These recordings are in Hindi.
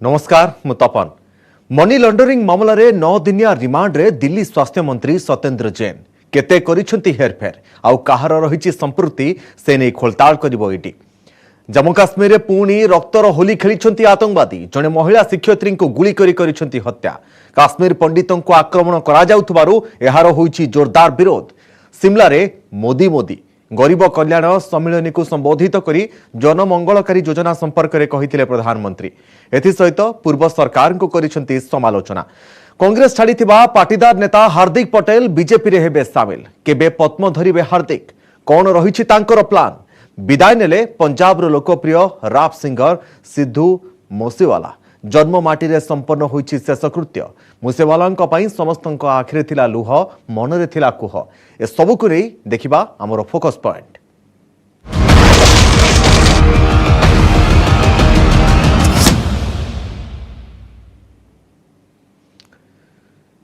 नमस्कार मु तपन। मनी लॉन्डरिंग मामला रे 9 दिनिया रिमांड रे दिल्ली स्वास्थ्य मंत्री सत्येंद्र जैन केते करिसेंती हेरफेर आउ कहार रहिछि संपृक्ति से नै खोलताल करिवो इडी। जम्मू काश्मीर रे पुणी रक्तर होली खेलिछंती आतंकवादी जने महिला शिक्षयित्री को गुली करिछंती हत्या। काश्मीर पंडितों को आक्रमण करा जाउथबारु एहार होइछि जोरदार विरोध। शिमला रे मोदी मोदी गरीब कल्याण सम्मेलन को संबोधित करी जनमंगलकारी योजना संपर्क में कही प्रधानमंत्री। एसहित पूर्व सरकार को करिसेंती समालोचना। कांग्रेस छाड़ीथिबा पाटीदार नेता हार्दिक पटेल बीजेपी रे हेबे सामिल। केबे पद्म धरिबे हार्दिक, कौन रहिछि तांकर प्लान? विदाय नेले पंजाब रो लोकप्रिय राप सिंगर सिद्धू मूसेवाला। जन्म माटी रे संपन्न होइछि शेषकृत्य। मूसेवालांक पई समस्तंक आखिरे थिला लुह, मनरे थिला कुह। ए सबुकु नै देखिबा हमर फोकस पॉइंट।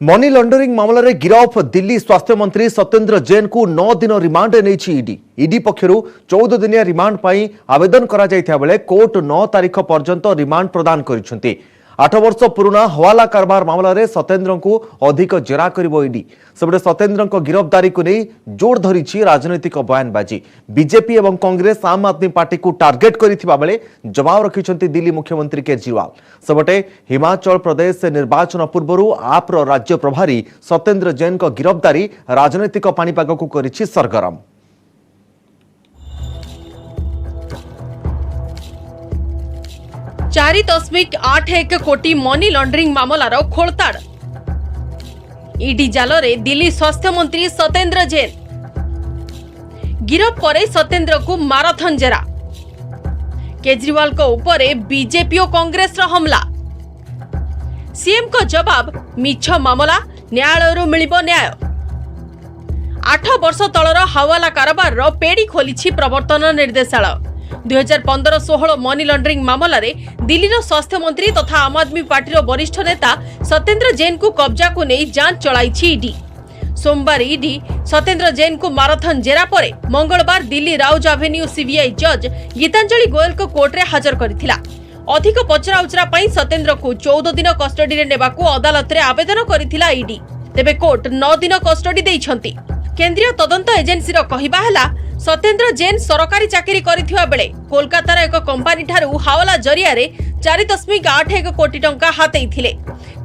मनी लॉन्डरिंग मामला रे गिरफ दिल्ली स्वास्थ्य मंत्री सत्येंद्र जैन को 9 दिन रिमांड नेछि ईडी। ईडी पक्षरु 14 दिनिया रिमांड पाई आवेदन करा जायथिया बेले कोर्ट 9 तारीख पर्यंत रिमांड प्रदान करिसेंती। 8 वर्ष पुराना हवाला कारबार मामला रे सत्येंद्र को अधिक जेरा करिवो ईडी। सबडे सत्येंद्र को गिरफ्तारी को नहीं जोर धरिछि राजनीतिक बयानबाजी। बीजेपी एवं कांग्रेस आम आदमी पार्टी को टार्गेट करिथिबा बेले जवाब रखिछंती दिल्ली मुख्यमंत्री केजरीवाल। सबटे हिमाचल प्रदेश निर्वाचन पूर्व आप राज्य प्रभारी सत्येंद्र जैन को गिरफ्तारी राजनीतिक पानीपाग को करिछि सरगरम। चारि 4.81 कोटी मनी लॉन्ड्रिंग मामलार खोलताड़। ईडी जालरे दिल्ली स्वास्थ्य मंत्री सत्येंद्र जैन गिरफ पर सत्येंद्र को माराथन जेरा। केजरीवाल को ऊपर बीजेपी और कांग्रेस हमला। सीएम को जवाब मिछ मामला, न्यायालय मिलिबो न्याय। 8 वर्ष तलर हवाला कारोबार पेड़ी खोली प्रवर्तन निर्देशालय। 2015-16 मनी लॉन्ड्रिंग मामला रे दिल्ली स्वास्थ्य मंत्री तथा आम आदमी पार्टी वरिष्ठ नेता सत्येंद्र जैन को कब्जा को नहीं जांच चलाई ईडी। सोमवार ईडी सत्येंद्र जैन को माराथन जेरा परे मंगलवार दिल्ली राउज एवेन्यू सीबीआई जज गीतांजलि गोयल को कोर्ट रे हाजर करथिला। अधिक पचरा उचरा पई सत्येंद्र को 14 दिन कस्टडी रे नेबा को अदालत रे आवेदन करथिला ईडी। तेबे कोर्ट 9 दिन कस्टडी दैछंती। केंद्रीय तदंत एजेंसी रो कहिबा हला सत्येंद्र जैन सरकारी चाकरी करिथिबा बेले कोलकातार एक कंपनी ठारू हावला जरिया रे 4.81 कोटी टंका हातेइथिले।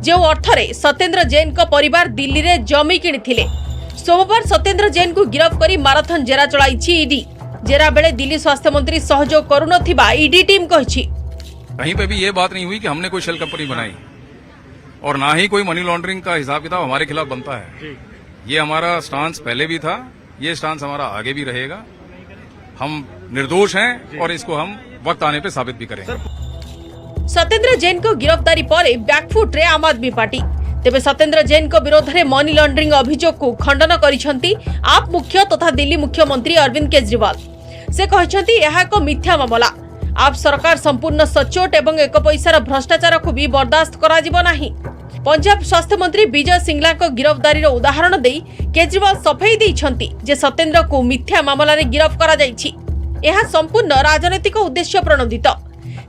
जे अर्थरे सत्येंद्र जैन को परिवार दिल्ली रे जमी किनिथिले। सोमवार सत्येंद्र जैन को गिरफ्त करी माराथन जेरा चलाइछि ईडी। जेरा बेले दिल्ली स्वास्थ्य मंत्री सहयोग करुनथिबा ईडी टीम कहिछि। कहीं पे भी ये बात नहीं हुई कि हमने कोई शेल कंपनी बनाई और ना ही कोई मनी लॉन्ड्रिंग का हिसाब किताब हमारे खिलाफ बनता है। ये हमारा स्टांस पहले भी था, ये स्टांस हमारा आगे भी रहेगा। हम निर्दोष हैं और इसको हम वक्त आने पे साबित भी करेंगे। सत्येंद्र जैन को गिरफ्तारी पर बैकफुट रे आम आदमी पार्टी। तेबे सत्येंद्र जैन को विरोध में मनी लॉन्ड्रिंग अभियोग को खंडन करिसेंती आप मुख्य तथा दिल्ली मुख्यमंत्री अरविंद केजरीवाल। से कहछंती यह एक मिथ्या मामला। आप सरकार संपूर्ण सचोट एवं एक पैसार भ्रष्टाचार को भी बर्दाश्त करा जिवो नाही। पंजाब स्वास्थ्य मंत्री विजय सिंगला को गिरफ्तारी उदाहरण दे केजरीवाल सफाई देइछंती जे सत्येंद्र को मिथ्या मामला रे गिरफ करा जाइछि। यह संपूर्ण राजनीतिक उद्देश्य प्रणोदित।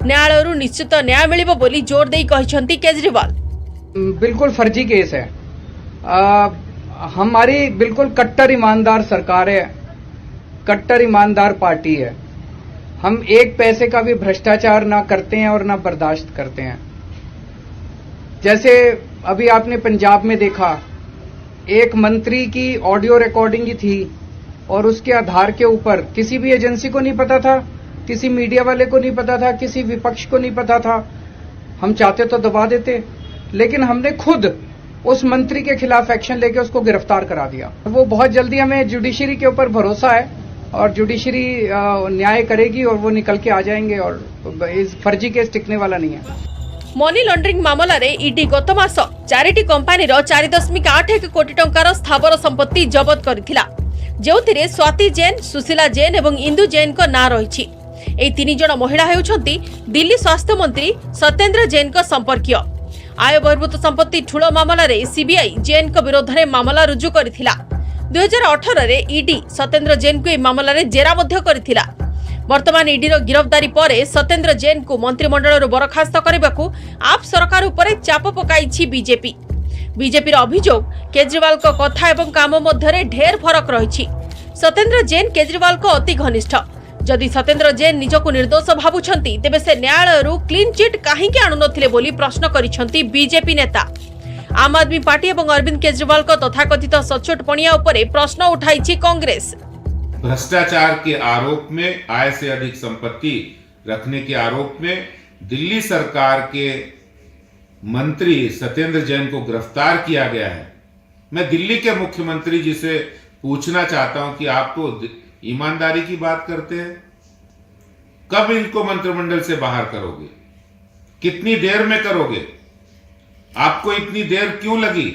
न्यायालय निश्चित न्याय मिलिबो बोली जोर देई कहिछंती केजरीवाल। बिल्कुल फर्जी केस है। हमारी बिल्कुल कट्टर ईमानदार सरकार है, कट्टर ईमानदार पार्टी है। हम एक पैसे का भी भ्रष्टाचार ना करते हैं और ना बर्दाश्त करते हैं। जैसे अभी आपने पंजाब में देखा, एक मंत्री की ऑडियो रिकॉर्डिंग ही थी और उसके आधार के ऊपर किसी भी एजेंसी को नहीं पता था, किसी मीडिया वाले को नहीं पता था, किसी विपक्ष को नहीं पता था। हम चाहते तो दबा देते, लेकिन हमने खुद उस मंत्री के खिलाफ एक्शन लेके उसको गिरफ्तार करा दिया। वो बहुत जल्दी, हमें जुडिशरी के ऊपर भरोसा है और जुडिशरी न्याय करेगी और वो निकल के आ जाएंगे और इस फर्जी केस टिकने वाला नहीं है। मनी लॉन्ड्रिंग मामला रे ईडी गत मास 4टी कंपनी 4.81 कोटी टंकार स्थावर संपत्ति जबत करथिला। जेउथिरे स्वाति जैन, सुशीला जैन एवं इंदु जैन को ना रहिछि। ए 3 जण महिला हेउछंती दिल्ली स्वास्थ्य मंत्री सत्येंद्र जैन को संपर्कीय। आय बहिर्भूत संपत्ति ठुलो मामला रे सीबीआई जैन को विरोध में मामला रुजु करथिला। 2018 रे ईडी सत्येंद्र जैन को ए मामला रे जेरा मध्य करथिला। वर्तमान ईडीर गिरफ्तारी पर सत्येंद्र जैन को मंत्रिमंडल बरखास्त करने को आप सरकार उपर चाप पकाई बीजेपी। बीजेपी अभियोग केजरीवाल को कथा एवं काम मध्य ढेर फरक रही। सत्येंद्र जैन केजरीवाल को अति घनिष्ठ। जदि सत्येंद्र जैन निजको निर्दोष भावुछंती तेबे से न्यायालय क्लीन चिट काहे आणुनथिले बोली प्रश्न करिसंती बीजेपी नेता। आम आदमी पार्टी एवं अरविंद केजरीवाल को तथाकथित सचोट पणिया उपरे प्रश्न उठाई कांग्रेस। भ्रष्टाचार के आरोप में, आय से अधिक संपत्ति रखने के आरोप में दिल्ली सरकार के मंत्री सत्येंद्र जैन को गिरफ्तार किया गया है। मैं दिल्ली के मुख्यमंत्री जी से पूछना चाहता हूं कि आप तो ईमानदारी की बात करते हैं, कब इनको मंत्रिमंडल से बाहर करोगे? कितनी देर में करोगे? आपको इतनी देर क्यों लगी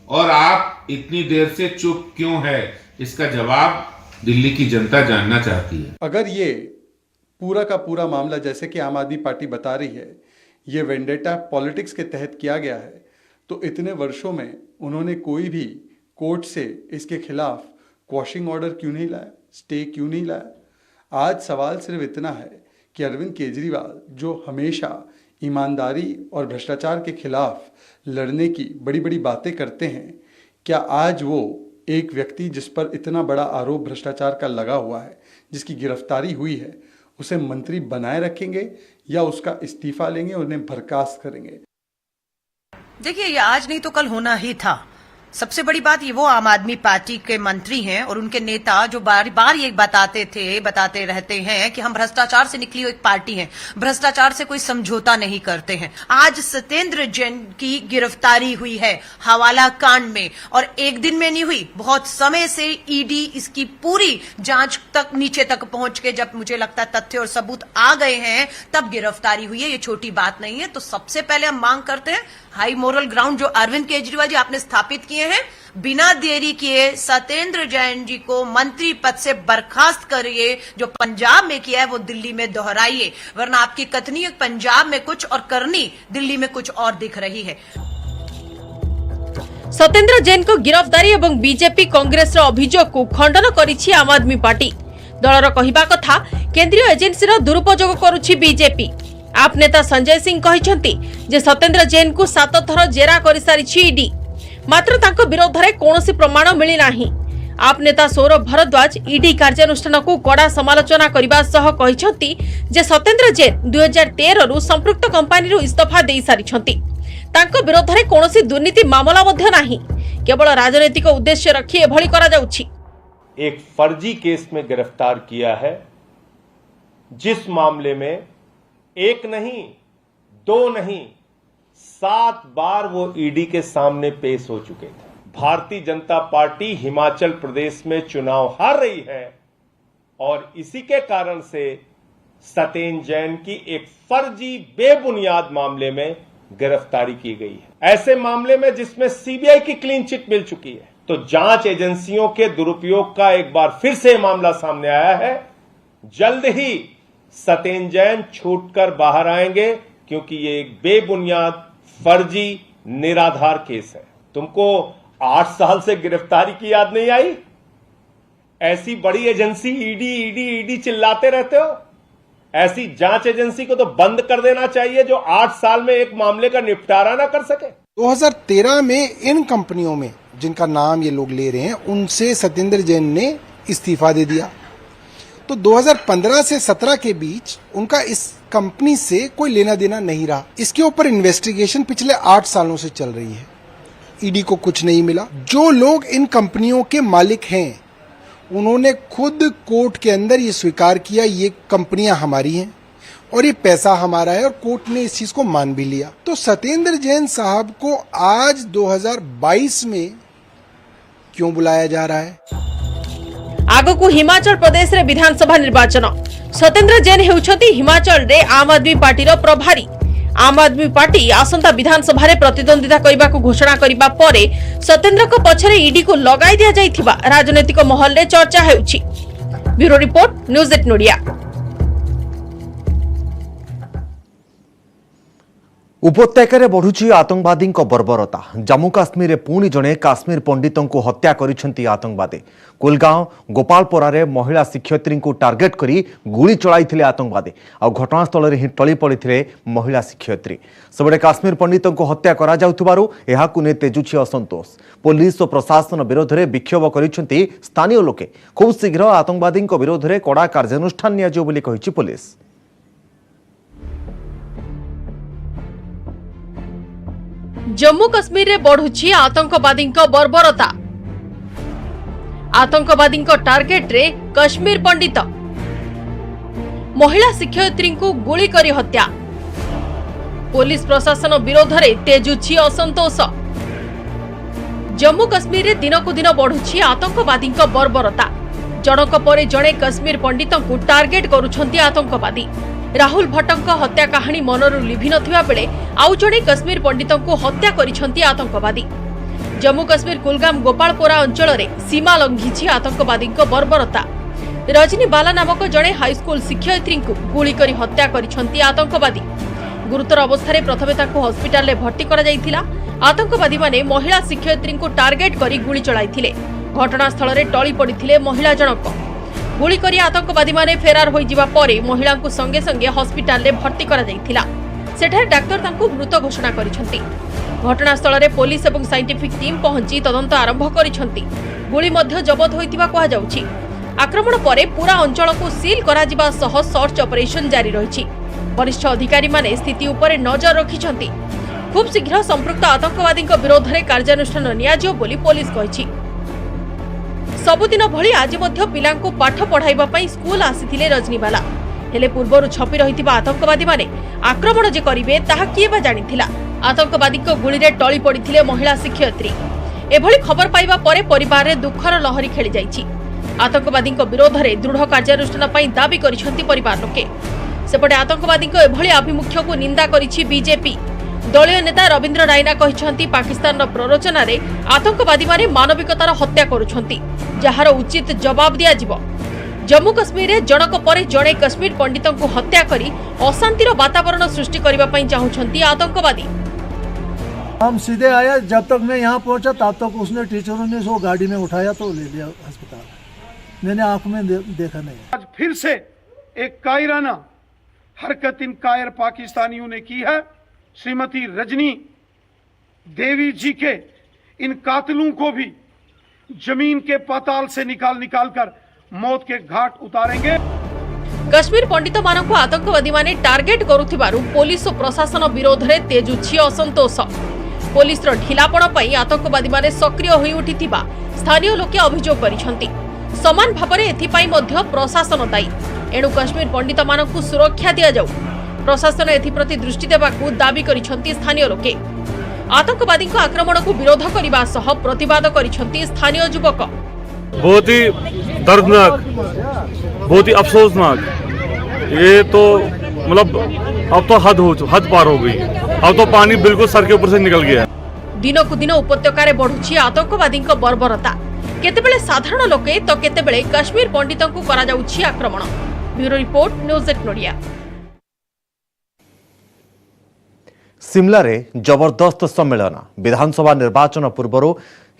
और आप इतनी देर से चुप क्यों है? इसका जवाब दिल्ली की जनता जानना चाहती है। अगर ये पूरा का पूरा मामला जैसे कि आम आदमी पार्टी बता रही है ये वेंडेटा पॉलिटिक्स के तहत किया गया है, तो इतने वर्षों में उन्होंने कोई भी कोर्ट से इसके खिलाफ क्वॉशिंग ऑर्डर क्यों नहीं लाया, स्टे क्यों नहीं लाया? आज सवाल सिर्फ इतना है कि अरविंद केजरीवाल जो हमेशा ईमानदारी और भ्रष्टाचार के खिलाफ लड़ने की बड़ी बड़ी बातें करते हैं, क्या आज वो एक व्यक्ति जिस पर इतना बड़ा आरोप भ्रष्टाचार का लगा हुआ है, जिसकी गिरफ्तारी हुई है, उसे मंत्री बनाए रखेंगे या उसका इस्तीफा लेंगे, उन्हें बर्खास्त करेंगे? देखिए, ये आज नहीं तो कल होना ही था। सबसे बड़ी बात ये वो आम आदमी पार्टी के मंत्री हैं और उनके नेता जो बार बार ये बताते रहते हैं कि हम भ्रष्टाचार से निकली हुई एक पार्टी हैं, भ्रष्टाचार से कोई समझौता नहीं करते हैं। आज सत्येंद्र जैन की गिरफ्तारी हुई है हवाला कांड में, और एक दिन में नहीं हुई, बहुत समय से ईडी इसकी पूरी जांच तक नीचे तक पहुंच के जब मुझे लगता है तथ्य और सबूत आ गए हैं तब गिरफ्तारी हुई है। ये छोटी बात नहीं है। तो सबसे पहले हम मांग करते हैं हाई मोरल ग्राउंड जो अरविंद केजरीवाल जी आपने स्थापित किए हैं, बिना देरी किए सत्येंद्र जैन जी को मंत्री पद से बर्खास्त करिए। जो पंजाब में किया है वो दिल्ली में दोहराइए, वरना आपकी कथनी पंजाब में कुछ और करनी दिल्ली में कुछ और दिख रही है। सत्येंद्र जैन को गिरफ्तारी एवं बीजेपी कांग्रेस अभियोग को खंडन करिछि आम आदमी पार्टी। दलर कहिबा कथा केंद्रीय एजेंसी दुरुपयोग करुछि बीजेपी। आप नेता संजय सिंह कहिसंती जे सत्येंद्र जैन को 7 थर जेरा कर सारिछि ईडी, मात्र तांको विरोध रे कोनोसी प्रमाण मिली नाही। आप नेता सौरभ भारद्वाज ईडी कार्यानुष्ठान को कड़ा समालोचना करबा सह कहिसंती जे सत्येंद्र जैन 2013 रु संपृक्त कंपनी रु इस्तीफा देई सारिछंती। तांको विरोध रे कोनोसी दुर्नीति मामला मध्य नाही, केवल राजनीतिक उद्देश्य रखी एभली करा जाउछि। एक फर्जी केस में गिरफ्तार किया है, जिस मामले में एक नहीं, 2 नहीं, 7 बार वो ईडी के सामने पेश हो चुके थे। भारतीय जनता पार्टी हिमाचल प्रदेश में चुनाव हार रही है और इसी के कारण से सत्येंद्र जैन की एक फर्जी बेबुनियाद मामले में गिरफ्तारी की गई है। ऐसे मामले में जिसमें सीबीआई की क्लीन चिट मिल चुकी है, तो जांच एजेंसियों के दुरुपयोग का एक बार फिर से मामला सामने आया है। जल्द ही सत्येंद्र जैन छूटकर बाहर आएंगे, क्योंकि ये एक बेबुनियाद फर्जी निराधार केस है। तुमको 8 साल से गिरफ्तारी की याद नहीं आई? ऐसी बड़ी एजेंसी ईडी चिल्लाते रहते हो। ऐसी जांच एजेंसी को तो बंद कर देना चाहिए जो 8 साल में एक मामले का निपटारा ना कर सके। 2013 में इन कंपनियों में जिनका नाम ये लोग ले रहे हैं, उनसे सत्येंद्र जैन ने इस्तीफा दे दिया। तो 2015 से 17 के बीच उनका इस कंपनी से कोई लेना देना नहीं रहा। इसके ऊपर इन्वेस्टिगेशन पिछले 8 सालों से चल रही है। ईडी को कुछ नहीं मिला। जो लोग इन कंपनियों के मालिक हैं, उन्होंने खुद कोर्ट के अंदर ये स्वीकार किया ये कंपनियां हमारी हैं और ये पैसा हमारा है, और कोर्ट ने इस चीज को मान भी लिया। तो सत्येंद्र जैन साहब को आज 2022 में क्यों बुलाया जा रहा है? आगकू हिमाचल प्रदेश रे विधानसभा निर्वाचन। सत्येंद्र जैन हेउछथि हिमाचल रे आम आदमी पार्टी रो प्रभारी। आम आदमी पार्टी आसंता विधानसभा रे प्रतिद्वंदिता करबा को घोषणा करबा परे सत्येंद्र को पछरे ईडी को लगाई दिया जाइथिबा राजनीतिक महल रे चर्चा हेउछि। Bureau report, news 8 Odia. उपत्यकार बढ़ुची आतंकवादी बर्बरता जम्मू काश्मीर में पुणी जड़े काश्मीर पंडित को हत्या करिसेंती आतंकवादी कुलगांव गोपालपोरा महिला शिक्षयित्री को टार्गेट करी गुली चलाई आतंकवादी आ घटनास्थल में ही टली पड़ी महिला शिक्षयित्री सबुठे काश्मीर पंडित को हत्या करा जाउथबारु एहाकु ने तेजुछि असंतोष पुलिस और प्रशासन विरोध में विक्षोभ करिसेंती स्थानीय लोके खूब शीघ्र आतंकवादी विरोध में कड़ा कार्यानुष्ठान नियाजियो बोली कहिछि पुलिस। जम्मू कश्मीर रे बढ़ुछि आतंकवादी बर्बरता आतंकवादी टार्गेट रे कश्मीर पंडित महिला शिक्षयित्री को गुली करी हत्या पुलिस प्रशासन विरोध में तेजुछि असंतोष जम्मू कश्मीर रे दिनकु दिन बढ़ुछि आतंकवादी बर्बरता जनक परे जणे कश्मीर पंडित को टार्गेट करुछंती आतंकवादी राहुल भट्टଙ୍କ हत्या कहानी मनरू लिभि नथिबा बेले आउ जणे कश्मीर पंडित को हत्या करिछंती आतंकवादी जम्मू कश्मीर कुलगाम गोपालपोरा अंचल रे सीमा लंघिछि आतंकवादी बर्बरता रजनी बाला नामक जणे हाईस्कूल शिक्षयित्री को गुली करी हत्या करिछंती आतंकवादी गुरुतर अवस्था प्रथमे ताको हॉस्पिटल रे भर्ती करा जायथिला आतंकवादी माने महिला शिक्षयित्री को टार्गेट करी गुली चलाइथिले घटनास्थल रे टली पड़िथिले महिला जनक गुली करी आतंकवादी माने फेरार होई जिबा परे महिला को संगे संगे हॉस्पिटल रे भर्ती करा जायथिला सेठारे डाक्टर तांको मृत घोषणा करिसंती घटनास्थल रे पुलिस एवं साइंटिफिक टीम पहुंची तदंत आरंभ करिसंती गुली मध्य जबत होइतिबा कहा जाउछि आक्रमण परे पूरा अंचल को सील करा जिबा सह सर्च ऑपरेशन जारी रहिछि वरिष्ठ अधिकारी माने स्थिति उपरे नजर रखिसंती खूब शीघ्र संपृक्त आतंकवादी विरोध में कार्यानुष्ठान नियाजियो बोली पुलिस कहिछि सबुदिन भली आज मध्य पिलांको पाठ पढ़ाइबा पई स्कूल आसीथिले रजनीवाला हेले पूर्वरु छपी रहितिबा आतंकवादी माने आक्रमण जे करिवे ताहा किए बा जानिथिला आतंकवादी को गुली रे टली पड़िथिले महिला शिक्षयित्री एभली खबर पाइबा परे परिवार रे दुखर लहरी खेली जाइछि आतंकवादी विरोध में दृढ़ कार्यानुष्ठान पई दाबी करिसंती परिवार लोके सेपटे आतंकवादी एभली आभिमुख्य को निंदा करिछि बीजेपी दलीय नेता रविंद्र रायना कहिसंती पाकिस्तान प्ररोचना रे आतंकवादी माने मानविकतार हत्या करुछंती जहार उचित जवाब दिया जिवो जम्मू कश्मीर रे जनक परे जणे कश्मीर पंडित को हत्या करी अशांतिर वातावरण सृष्टि करबा पई चाहुछंती आतंकवादी हम सीधे आया जब तक मैं यहाँ पहुंचा तब तक उसने टीचरों ने उसको गाड़ी में उठाया तो ले लिया अस्पताल मैंने आंख में देखा नहीं। आज फिर से एक कायराना हरकत इन कायर पाकिस्तानियों ने की है श्रीमती रजनी देवी जी के इन कातिलों को भी जमीन के पाताल से निकाल कर मौत के घाट उतारेंगे। कश्मीर पंडित मानक आतंकवादी माने टार्गेट करुथिबारु पुलिस और प्रशासन विरोध में तेजुछि असंतोष पुलिस ढिलापण पई आतंकवादी माने सक्रिय होई उठिथिबा स्थानीय लोके अभियोग करिसंती समान भाबरे एथिपाई मध्य प्रशासन दायी एणु कश्मीर पंडित मानकु सुरक्षा दिया जाऊ प्रशासन एथिप्रति दृष्टि देबाकू दाबी करिसंती स्थानीय लोके आतंकवादी आक्रमण को विरोध करने सह प्रतिवाद करिसंती स्थानीय युवक बहुत ही दर्दनाक बहुत ही अफसोसनाक ये तो मतलब अब तो हद पार हो गई अब तो पानी बिल्कुल सर के ऊपर से निकल गया दिनकु दिन उपत्यकार बढ़ुछि आतंकवादी बर्बरता केतेबेले साधारण लोके तो केतेबेले कश्मीर पंडित को करा जाउछि आक्रमण ब्यूरो रिपोर्ट न्यूज 8 नोडिया सिमला रे जबरदस्त सम्मेलन विधानसभा निर्वाचन पूर्व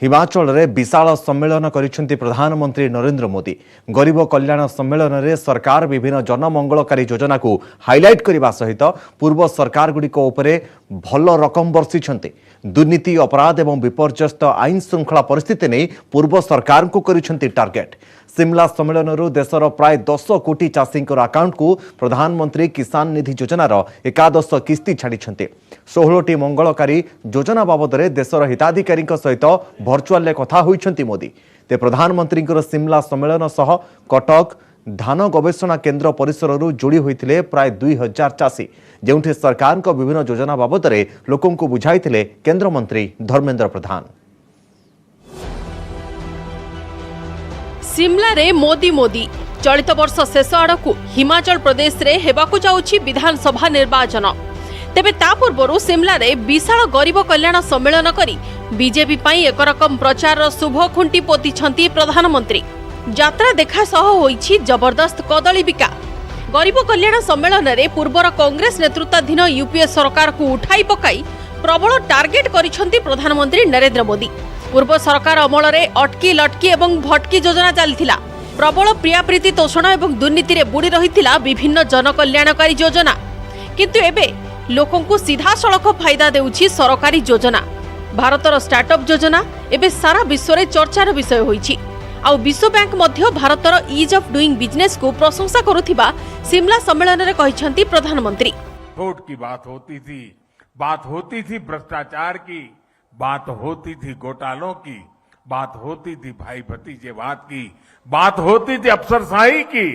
हिमाचल रे विशाल सम्मेलन करिसेंती प्रधानमंत्री नरेंद्र मोदी गरीब कल्याण सम्मेलन रे सरकार विभिन्न जनमंगलकारी योजना को हाइलाइट करने सहित पूर्व सरकार गुड़िक उपरे भल रकम बर्षिछंती दुर्नीति अपराध एवं विपर्यस्त आईन श्रृंखला परिस्थिति नहीं पूर्व सरकार को करिसेंती टार्गेट सिमला सम्मेलन देशर प्राय 10 कोटी चाषी अकाउंट को प्रधानमंत्री किसान निधि योजनार 11 किस्ती छाड़ी 16टी मंगलकारी योजना बाबद देशर हिताधिकारी सहित भर्चुआल कथा होइछंती मोदी ते प्रधानमंत्री सिमला सम्मेलन सह कटक धान गवेषणा केन्द्र परिसर जोड़ी होते प्राय 2000 चाषी जोठे सरकार विभिन्न योजना बाबद लोकों को बुझाई केन्द्रमंत्री धर्मेंद्र प्रधान। सिमला रे मोदी मोदी चलित वर्ष शेष आड़कू हिमाचल प्रदेश रे हेबाकू जाउछि विधानसभा निर्वाचन तेबे ता पूर्वरु सिमला रे विशाल गरीब कल्याण सम्मेलन करी बीजेपी पाई एक रकम प्रचार शुभ खुंटी पोतिछंती प्रधानमंत्री यात्रा देखा सह होइछि जबरदस्त कदली बिका गरीब कल्याण सम्मेलन में पूर्वर कांग्रेस नेतृत्वाधीन यूपीए सरकार को उठाई पकाई प्रबल टार्गेट करिसेंती प्रधानमंत्री नरेंद्र मोदी। पूर्व सरकार अमल में अटकी लटकी एवं भटकी योजना चलथिला। प्रबल प्रियाप्रीति तोषण एवं दुर्नीति रे बुड़ी रहिथिला विभिन्न जनकल्याणकारी योजना। किंतु एबे लोकों को सीधा सड़क फायदा देउछि सरकारी योजना। भारतर स्टार्टअप योजना एबे सारा विश्व में चर्चार विषय होइछि। आउ विश्व बैंक मध्य भारतर ईज ऑफ डूइंग बिजनेस को प्रशंसा करुथिबा सिमला सम्मेलन में कहिसेंती प्रधानमंत्री। वोट की बात होती थी भ्रष्टाचार की, बात होती थी घोटालों की, बात होती थी भाई भतीजेवाद की, बात होती थी अफसरशाही की,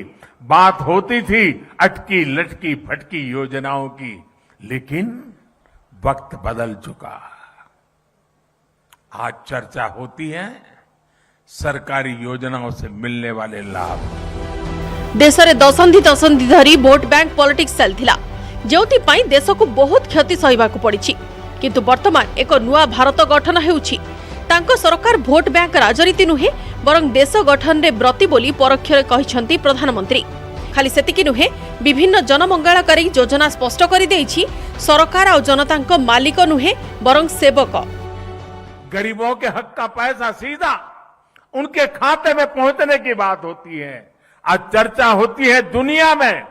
बात होती थी अटकी लटकी फटकी योजनाओं की। लेकिन वक्त बदल चुका। आज चर्चा होती है सरकारी योजनाओं से मिलने वाले लाभ। देश में दशंधि दशंधि धरी वोट बैंक पॉलिटिक्स चलथिला, जोथि पई देश को बहुत क्षति सहिबाकु पड़िछि। किंतु वर्तमान एक नुआ भारत गठन हेउछि। तांको सरकार वोट बैंक राजनीति नुहे बरं देश गठन रे ब्रती बोली परोक्षरे कहिसेंती प्रधानमंत्री। खाली सेतिकी नुहे, विभिन्न जनमंगलकारी योजना स्पष्ट कर देइछि सरकार आ जनतांको मालिक नुहे बरं सेवक। गरीबों के हक का पैसा सीधा उनके खाते में पहुंचने की बात होती है। आज चर्चा होती है दुनिया में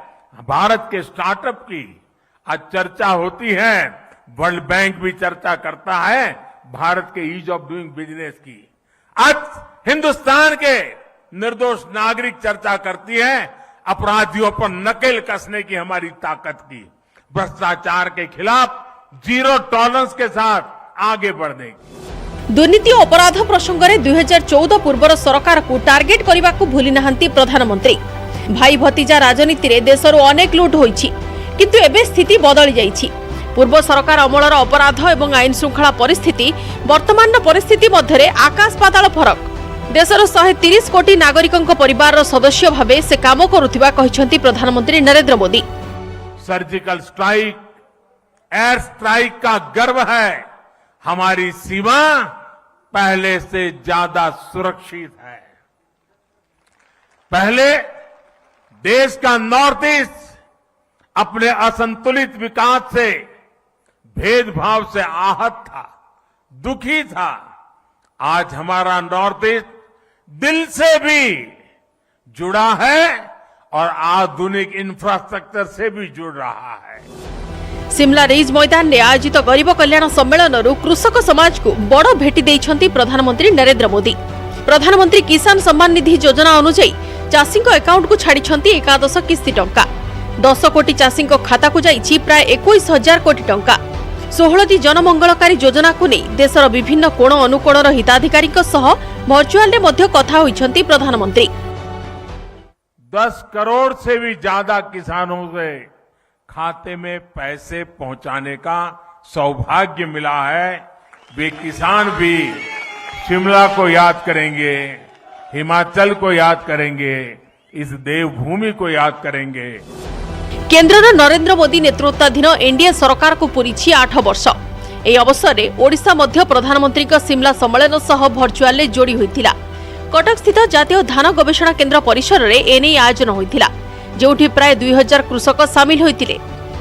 भारत के स्टार्टअप की, आज चर्चा होती है वर्ल्ड बैंक भी चर्चा करता है भारत के ईज ऑफ डूइंग बिजनेस की। आज हिंदुस्तान के निर्दोष नागरिक चर्चा करती है अपराधियों पर नकेल कसने की हमारी ताकत की। भ्रष्टाचार के खिलाफ जीरो टॉलरेंस के साथ आगे बढ़ने की। दुर्नीति और अपराध प्रसंग में 2014 पूर्वर सरकार को टार्गेट करने को भूली नहांती प्रधानमंत्री। भाई भतीजा राजनीति रे देशर अनेक लुट होइछि, किंतु एबे स्थिति बदली जाइछि। पूर्व सरकार अमलर अपराध एवं आईन श्रृंखला परिस्थिति वर्तमान परिस्थिति मध्य आकाश पाताल फरक। देशर 130 कोटी नागरिकों परिवार सदस्य भावे से काम करुथिबा कहिसेंती प्रधानमंत्री Narendra Modi. Surgical strike, air strike का गर्व है। हमारी सीमा पहले से ज्यादा सुरक्षित है। पहले देश का नॉर्थ ईस्ट अपने असंतुलित विकास से, भेदभाव से आहत था, दुखी था। आज हमारा नॉर्थ ईस्ट दिल से भी जुड़ा है और आधुनिक इंफ्रास्ट्रक्चर से भी जुड़ रहा है। सिमला रिज मैदान में आयोजित गरीब कल्याण सम्मेलन कृषक समाज को बड़ भेटी देइछंती प्रधानमंत्री नरेंद्र मोदी। प्रधानमंत्री किसान सम्मान निधि योजना अनुसार चाषी अकाउंट को छाड़ी 11 किस्ती टंका। 10 कोटी चाषी खाता को जाइछि प्राय 21,000 कोटी टंका। 16टी जनमंगलकारी योजना को नहीं देशर विभिन्न कोण अनुकोणर हिताधिकारी वर्चुअल रे मध्य कथा होइछंती प्रधानमंत्री। 10 करोड़ से भी ज्यादा किसानों से खाते में पैसे पहुंचाने का सौभाग्य मिला है। वे किसान भी शिमला को याद करेंगे, हिमाचल को याद करेंगे, इस देवभूमि को याद करेंगे। केंद्र नरेंद्र मोदी नेतृत्वाधीन एनडीए सरकार को पूरी 8 वर्ष। ए अवसर में ओडिशा मध्य प्रधानमंत्री सिमला सम्मेलन सह वर्चुअल जोड़ी होइतिला। कटक स्थित जातीय धान गवेषणा केंद्र परिसर में एने आयोजन होइतिला, जोठी प्राय 2000 कृषक सामिल होइतिले।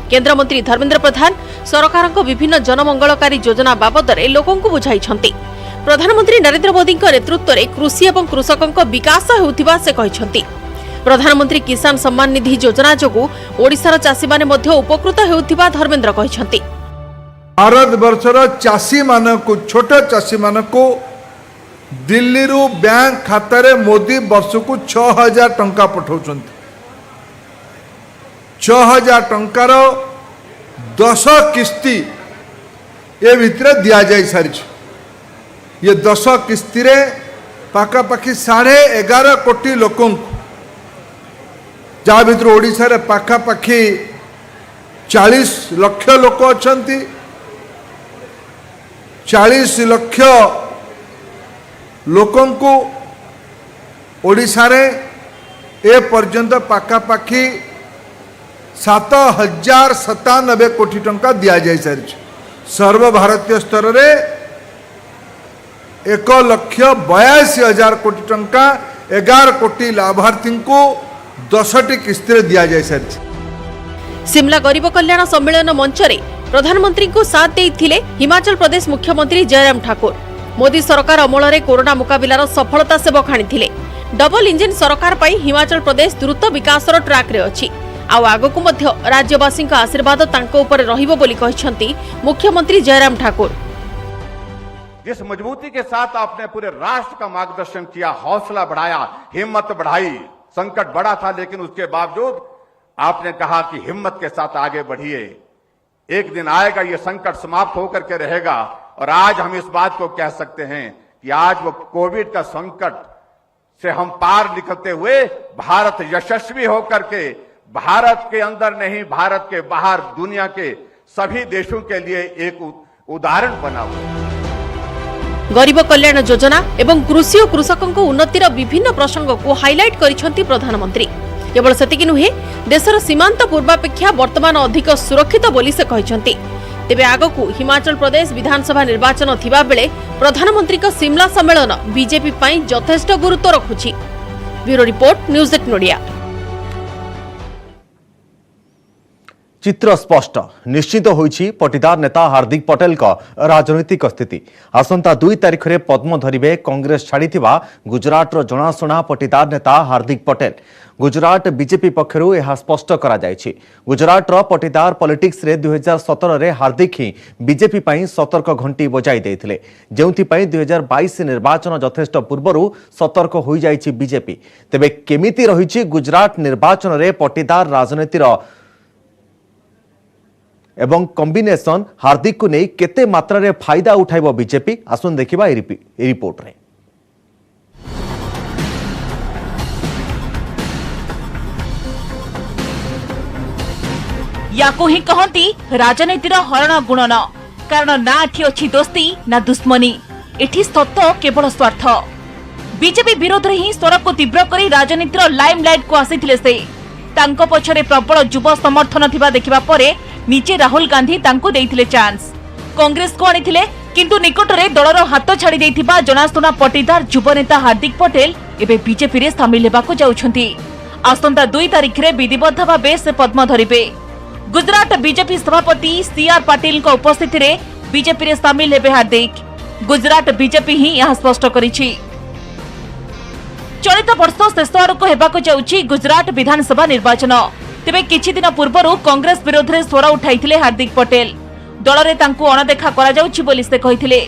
केंद्र मंत्री धर्मेंद्र प्रधान सरकार विभिन्न जनमंगलकारी योजना बाबद लोकों को बुझाइछंती। प्रधानमंत्री नरेंद्र मोदी नेतृत्व में कृषि एवं कृषकों विकास होउथिबा से कहिछंती। प्रधानमंत्री किसान सम्मान निधि योजना जोगु ओडिशार चाषी माने मध्य उपकृत होउथिबा धर्मेंद्र कहिछंती। भारत वर्षर चाषी मानकु, छोट चाषी मानकु दिल्ली रु बैंक खाता रे मोदी वर्ष को 6000 टंका पठाउछंती। 6000 टंकार 10 किस्ती ये भितर दिया जाय सारी। ये 10 किस्ती रे पाखापाखि 11.5 कोटी लोकों को, जहाँ भीतर ओडिशा रे पाखापाखि 40 लाख लोक अछंती। 40 लाख लोकों को ओडिशा रे ए पर्यंत पाखापाखि 7,097 कोटी टंका दिया जाय सारी। सर्वभारतीय स्तर रे 1,82,000 कोटी टंका 11 कोटी लाभार्थी को 10टी किस्ती दि जाए सारी। सिमला गरीब कल्याण सम्मेलन मंच रे प्रधानमंत्री को साथ देइथिले हिमाचल प्रदेश मुख्यमंत्री जयराम ठाकुर। मोदी सरकार अमल रे कोरोना मुकाबिलार सफलता से बखाणिथिले। डबल इंजिन सरकार पई हिमाचल प्रदेश द्रुत विकासर ट्रैक रे अछि। आउ आगकु मध्य राज्यवासी आशीर्वाद तांको ऊपर रहिबो बोली कहिसंती मुख्यमंत्री जयराम ठाकुर। जिस मजबूती के साथ आपने पूरे राष्ट्र का मार्गदर्शन किया, हौसला बढ़ाया, हिम्मत बढ़ाई, संकट बड़ा था लेकिन उसके बावजूद आपने कहा कि हिम्मत के साथ आगे बढ़िए, एक दिन आएगा ये संकट समाप्त होकर के रहेगा। और आज हम इस बात को कह सकते हैं कि आज वो कोविड का संकट से हम पार निकलते हुए भारत यशस्वी होकर के भारत के अंदर नहीं भारत के बाहर दुनिया के सभी देशों के लिए एक उदाहरण बना हुआ। गरीब कल्याण योजना एवं कृषि और कृषकों उन्नतिर विभिन्न प्रसंग को हाइलाइट करिसेंती प्रधानमंत्री। केवल सेतिकी नुहे देशर सीमांत पूर्वापेक्षा वर्तमान अधिक सुरक्षित बोली से कहिसेंती। तेबे आगकू हिमाचल प्रदेश विधानसभा निर्वाचन थिबा बेले प्रधानमंत्री का शिमला सम्मेलन बीजेपी पई यथेष्ट गुरुत्व रखुछि। Bureau report news 8 Odia. चित्र स्पष्ट निश्चित होइछि पटीदार नेता हार्दिक पटेल का राजनीतिक स्थिति। आसंता 2 तारिख रे पद्म धरिबे कांग्रेस छाड़ीथिबा गुजरातर जनाशुना पटीदार नेता हार्दिक पटेल। गुजरात बीजेपी पक्षरु यह स्पष्ट करा जायछि। गुजरातर पटीदार पॉलिटिक्स रे 2017 रे हार्दिक ही बीजेपी पई सतर्क घंटी बजाई देथिले, जेउथि पई 2022 निर्वाचन यथेष्ट पूर्वरु सतर्क होई जायछि बीजेपी। तेबे केमिति रहिछि गुजरात निर्वाचन रे पटीदार राजनीतिर एवं कॉम्बिनेशन हार्दिक को नहीं केते मात्रा रे फायदा उठाइबो बीजेपी, आसुन देखिबा ए रिपोर्ट रे। याको ही कहती राजनीतिर हरण गुणन, कारण ना एठी अछि दोस्ती ना दुश्मनी, एठी सत्य केवल स्वार्थ। बीजेपी विरोध रे ही स्वर को तीव्र करी राजनीतिर लाइमलाइट को आसीथिले से। तांको पछरे प्रबल युवा समर्थन थिबा देखिबा परे निजे राहुल गांधी तांको देइथिले चांस। कांग्रेस को आनिथिले किंतु निकटरे दलर हाथ छाड़ी देइथिबा जनाशुना पटीदार युवा नेता हार्दिक पटेल एबे बीजेपी रे शामिल हेबाको जाउछंती। आसंता 2 तारिख रे विधिबद्ध भाबे से पद्म धरिबे। गुजरात बीजेपी सभापति सीआर पाटिल को उपस्थिति रे बीजेपी रे शामिल हेबे हार्दिक। गुजरात बीजेपी ही यह स्पष्ट करिछि। चलित वर्ष शेष आड़क हेबाको जाउछि गुजरात विधानसभा निर्वाचन। तेबे किछि दिन पूर्वरु कांग्रेस विरोध रे स्वर उठाइथिले हार्दिक पटेल। दल रे तांकु अणदेखा करा जाउछि बोली से कहिथिले।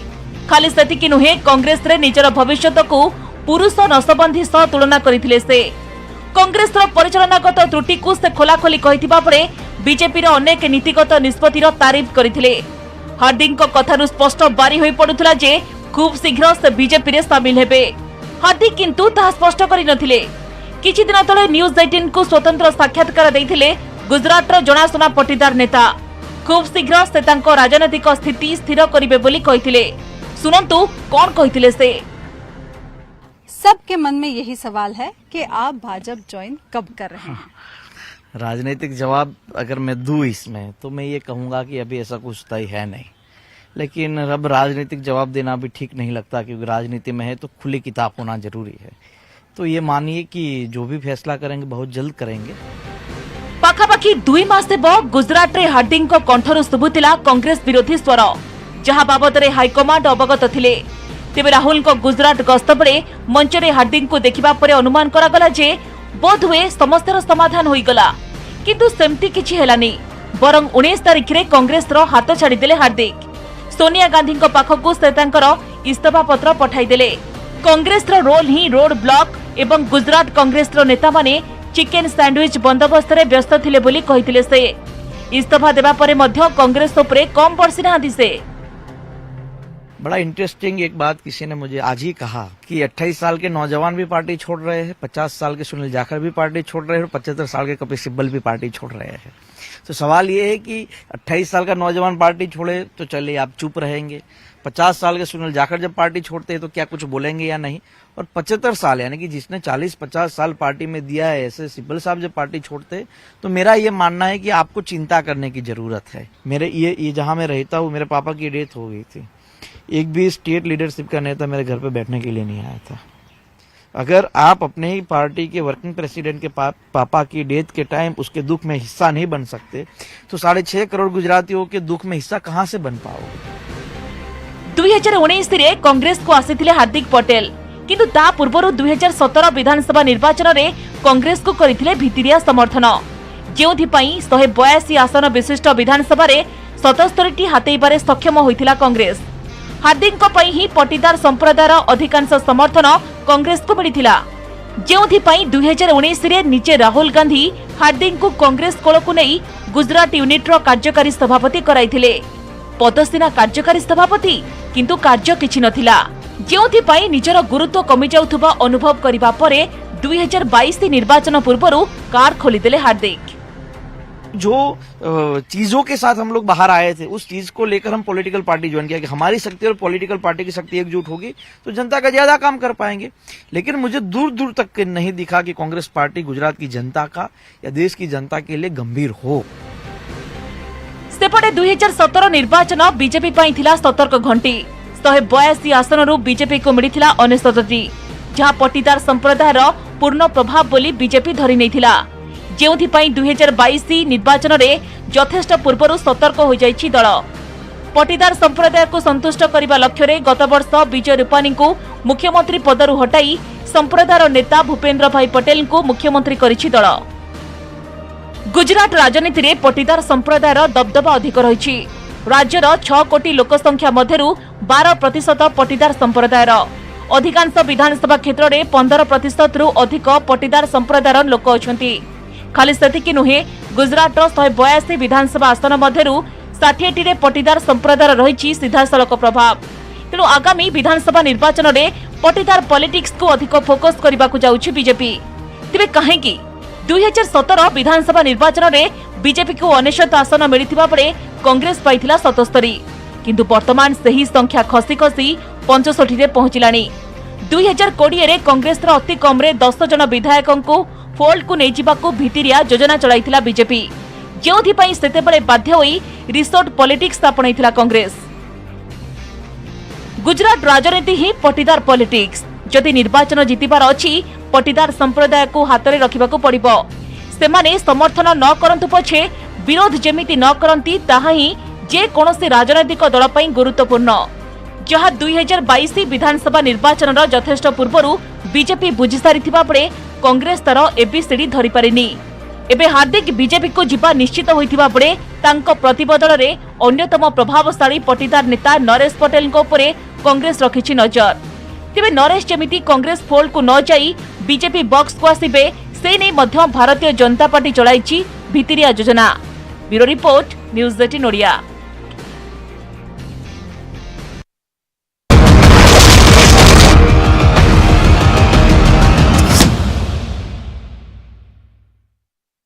खाली सेतिकी नुहे कांग्रेस रे निजर भविष्यत को पुरुष नसबंधी सह तुलना करिथिले से। कांग्रेस रो परिचालनागत त्रुटि को से खोलाखोली कहिथिबा परे बीजेपी रो अनेक नीतिगत निष्पत्ति रो तारीफ करिथिले। हार्दिक को कथारु स्पष्ट बारी होई पडुथला जे खूब शीघ्र से बीजेपी रे शामिल हेबे। हार्दिक किंतु ता स्पष्ट करि नथिले। किछि दिन तले न्यूज 18 को स्वतंत्र साक्षात्कार देइथिले गुजरात रो जनाशुना पटीदार नेता। खूब शीघ्र से तांको राजनीतिक स्थिति स्थिर करिवे बोली कहिथिले। सुनंतु कोन कहिथिले से। सबके मन में यही सवाल है कि आप भाजपा ज्वाइन कब कर रहे हैं? राजनीतिक जवाब अगर मैं दूं इसमें तो मैं ये कहूंगा कि अभी ऐसा कुछ तय है नहीं, लेकिन अब राजनीतिक जवाब देना भी ठीक नहीं लगता क्योंकि राजनीति में है तो खुली किताब होना जरूरी है। तो ये मानिए कि जो भी फैसला करेंगे बहुत जल्द करेंगे। पाखापाखि 2 मास हेब गुजरात रे हार्दिक कंठरू शुभुतिला कांग्रेस विरोधी स्वर, जहां बाबद रे हाईकमांड अवगत थिले। तेबे राहुल को गुजरात गस्त बेले मंच रे हार्दिक को देखिबा परे अनुमान करागला जे बोध हुए समस्यार समाधान होई गला, किंतु सेमती किछि हेलानी। बरं 19 तारिख रे कांग्रेस रो हाथ छाड़ी देले हार्दिक। सोनिया गांधी को पाखकु से तांकर इस्तीफा पत्र पठाई देले। कांग्रेस रो रोल ही रोड ब्लॉक एवं गुजरात कांग्रेस रो नेता माने चिकेन सैंडविच बंदोबस्त रे व्यस्त थिले बोली कहिथिले से। इस्तीफा देबा परे मध्य कांग्रेस उपरे कम बरसी नांदी से। बड़ा इंटरेस्टिंग एक बात किसी ने मुझे आज ही कहा कि 28 साल के नौजवान भी पार्टी छोड़ रहे हैं, 50 साल के सुनील जाखड़ भी पार्टी छोड़ रहे हैं और 75 साल के कपिल सिब्बल भी पार्टी छोड़ रहे हैं। तो सवाल ये है कि 28 साल का नौजवान पार्टी छोड़े तो चलिए आप चुप रहेंगे, 50 साल के सुनील जाखड़ जब पार्टी छोड़ते हैं तो क्या कुछ बोलेंगे या नहीं, और 75 साल यानी कि जिसने 40-50 साल पार्टी में दिया है ऐसे सिब्बल साहब जब पार्टी छोड़ते, तो मेरा ये मानना है कि आपको चिंता करने की जरूरत है। मेरे ये जहां मैं रहता हूँ, मेरे पापा की डेथ हो गई थी, एक भी स्टेट लीडरशिप का नेता मेरे घर पे बैठने के लिए नहीं आया था। अगर आप अपने ही पार्टी के वर्किंग प्रेसिडेंट के पापा की डेथ के टाइम उसके दुख में हिस्सा नहीं बन सकते तो 6.5 करोड़ गुजरातियों के दुख में हिस्सा कहां से बन पाओगे? 2019 रे कांग्रेस को आसीथिले हार्दिक पटेल, किंतु ता पूर्वरु 2017 विधानसभा निर्वाचन रे कांग्रेस को करिथिले भितिरिया समर्थन, जेउथि पई 182 आसन विशिष्ट विधानसभा रे 77टी हातेइबारे सक्षम होइथिला कांग्रेस। हार्दिक पई ही पटीदार संप्रदायर अधिकांश समर्थन कांग्रेस को मिलिथिला, जेउथि पई 2019 रे निजे राहुल गांधी हार्दिक को कांग्रेस कोलकु नेई गुजरात यूनिट रो कार्यकारी सभापति कराइथिले। पदसीना कार्यकारी सभापति किंतु कार्य किछि नथिला, जेउथि पई निजर गुरुत्व कमी जाउथबा अनुभव करिबा परे 2022 निर्वाचन पूर्वरु कार खोलिदेले हार्दिक। जो चीजों के साथ हम लोग बाहर आए थे उस चीज को लेकर हम पॉलिटिकल पार्टी ज्वाइन किया कि हमारी शक्ति और पॉलिटिकल पार्टी की शक्ति एकजुट होगी तो जनता का ज्यादा काम कर पाएंगे। लेकिन मुझे दूर दूर तक नहीं दिखा कि कांग्रेस पार्टी गुजरात की जनता का या देश की जनता के लिए गंभीर हो। सेपटे 2017 निर्वाचन बीजेपी पाई थिला सतर्क घंटी। 182 आसनरू बीजेपी को मिलिथिला 69टी, जहां पटीदार संप्रदायर पूर्ण प्रभाव बोली बीजेपी धरि नैथिला, जेउथि पई 2022 निर्वाचन रे यथेष्ट पूर्वरु सतर्क हो जाइछि दल। पटीदार संप्रदाय को संतुष्ट करने लक्ष्य रे गत वर्ष विजय रूपानी को मुख्यमंत्री पदरु हटाई संप्रदायर नेता भूपेन्द्र भाई पटेल को मुख्यमंत्री करिछि दल। गुजरात राजनीति रे पटीदार संप्रदायर दबदबा अधिक रहिछि। राज्यर 6 कोटी लोकसंख्या मध्यरु 12% पटीदार संप्रदायर। अधिकांश विधानसभा क्षेत्र में 15% रु अधिक पटीदार संप्रदायर लोक अछंती। खाली सेतिकी नुहे, गुजरात 182 विधानसभा आसन मध्यरु 60टी रे पटीदार संप्रदायर रहिछि सीधासलख प्रभाव। तेणु आगामी विधानसभा निर्वाचन रे पटीदार पॉलिटिक्स को अधिक फोकस करबाकू जाउछि बीजेपी। तेबे काहेकि 2017 विधानसभा निर्वाचन रे बीजेपी को 69 आसन मिलिथिबा बेले कांग्रेस पाइथिला 77, किंतु वर्तमान सही संख्या खसी खसी 65 रे पहुंचिलानी। 2020 रे कांग्रेस रा अति कम रे 10 जन विधायकों को फोल्ड को नै जिबाकू भितिरिया योजना चलाइथिला बीजेपी, जेउथि पई सेतेबेले बाध्य होई रिसोर्ट पॉलिटिक्स आपणाइथिला कांग्रेस। गुजरात राजनीति ही पटीदार पॉलिटिक्स। जदि निर्वाचन जितिबार अछि पटीदार संप्रदाय को हाथ में रखिबाकू पड़िबो। सेमाने समर्थन न करंतु पछे विरोध जेमिति न करंती ताहा ही जे कोनोसी राजनैतिक दल पई गुरुत्वपूर्ण, जहा 2022 विधानसभा निर्वाचन यथेष्ट पूर्वरु बीजेपी बुझी सारिथिबा बेले कांग्रेस तार एबीसीडी धरि पारिनी। एबे हार्दिक बीजेपी को जिबा निश्चित होइथिबा बेले तांको प्रतिबदल रे अन्यतम प्रभावशाली पटीदार नेता नरेश पटेल को उपरे कांग्रेस रखिछि नजर। तेबे नरेश जेमिति कांग्रेस फोल्ड को न जाई बीजेपी बॉक्स को आसीबे से नै मध्य भारतीय जनता पार्टी चलाइछि भितिरिया योजना। Bureau report, news 18 Odia.